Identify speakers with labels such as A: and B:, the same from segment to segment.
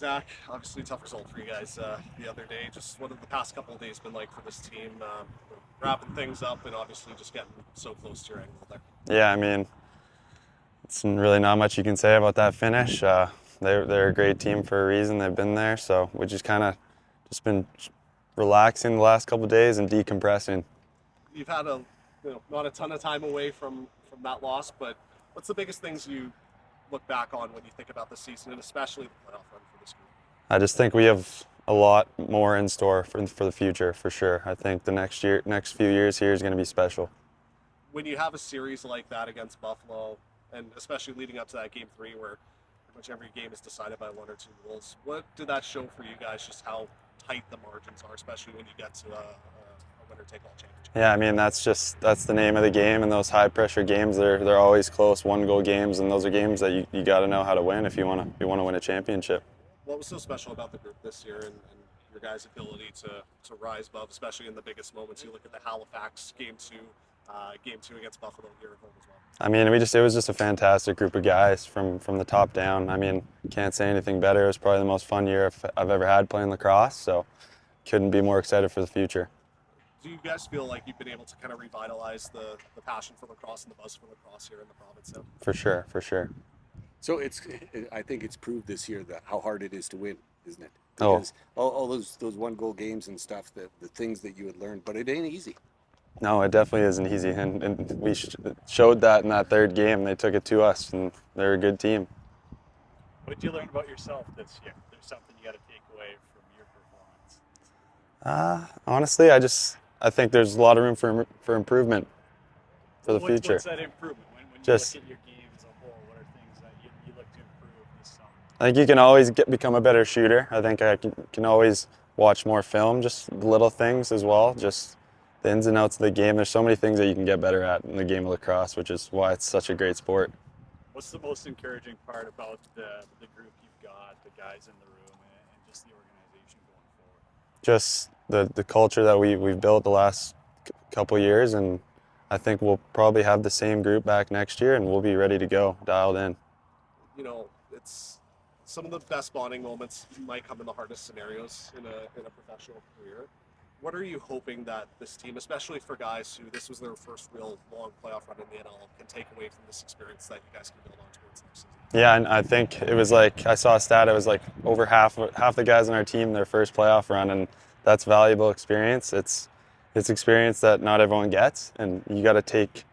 A: Zach, obviously tough result for you guys the other day. Just what have the past couple of days been like for this team? Wrapping things up and obviously just getting so close to your end goal there.
B: Yeah, I mean, it's really not much you can say about that finish. They're a great team for a reason. They've been there, so we just kind of just been relaxing the last couple of days and decompressing.
A: You've had not a ton of time away from that loss, but what's the biggest things you look back on when you think about the season and especially the playoff run for this group?
B: I just think we have a lot more in store for the future, for sure. I think the next few years here is going to be special.
A: When you have a series like that against Buffalo, and especially leading up to that game three where pretty much every game is decided by one or two goals, what did that show for you guys, just how tight the margins are, especially when you get to a winner take all championship?
B: Yeah, I mean that's the name of the game, and those high pressure games they're always close, 1 goal games, and those are games that you got to know how to win if you want to win a championship.
A: What was so special about the group this year and your guys' ability to rise above, especially in the biggest moments? You look at the Halifax game two against Buffalo here at home as well.
B: I mean, it was just a fantastic group of guys from the top down. I mean, can't say anything better. It was probably the most fun year I've ever had playing lacrosse, so couldn't be more excited for the future.
A: Do you guys feel like you've been able to kind of revitalize the passion for lacrosse and the buzz for lacrosse here in the province now?
B: For sure, for sure.
C: So I think it's proved this year that how hard it is to win, isn't it?
B: Oh,
C: Because all those 1 goal games and stuff, the things that you had learned, but it ain't easy.
B: no, it definitely isn't easy, and we showed that in that third game. They took it to us, and they're a good team.
D: What did you learn about yourself this year? There's something you got to take away from your performance.
B: Honestly, I think there's a lot of room for improvement for the future.
D: What's that improvement? When you
B: Just
D: look at your game as a whole, what are things that you look to improve this summer?
B: I think you can always become a better shooter. I think I can always watch more film, just little things as well, just the ins and outs of the game. There's so many things that you can get better at in the game of lacrosse, which is why it's such a great sport.
D: What's the most encouraging part about the group you've got, the guys in the room, and just the organization going forward?
B: Just the culture that we've built the last couple years, and I think we'll probably have the same group back next year, and we'll be ready to go, dialed in.
A: It's some of the best bonding moments might come in the hardest scenarios in a professional career. What are you hoping that this team, especially for guys who this was their first real long playoff run in the NL, can take away from this experience that you guys can build on towards next season?
B: Yeah, and I think it was like I saw a stat. It was like over half the guys on our team their first playoff run, and that's valuable experience. It's experience that not everyone gets, and you got to take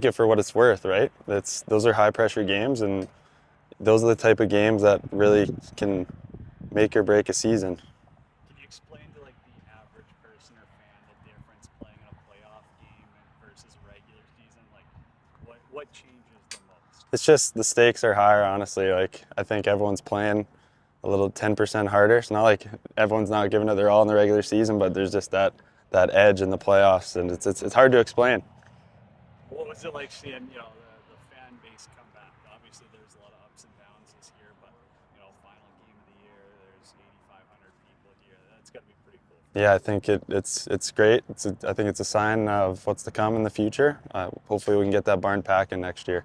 B: it for what it's worth, right? Those are high pressure games, and those are the type of games that really can make or break a season.
D: Can you explain to like the average person or fan the difference playing in a playoff game versus a regular season? Like, what changes the most?
B: It's just the stakes are higher, honestly. Like I think everyone's playing a little 10% harder. It's not like everyone's not giving it their all in the regular season, but there's just that edge in the playoffs, and it's hard to explain.
D: What was it like seeing the fan base come back? Obviously, there's a lot of ups and downs this year, but final game of the year, there's 8,500 people here. That's got to be pretty cool.
B: Yeah, I think it's great. I think it's a sign of what's to come in the future. Hopefully, we can get that barn packing next year.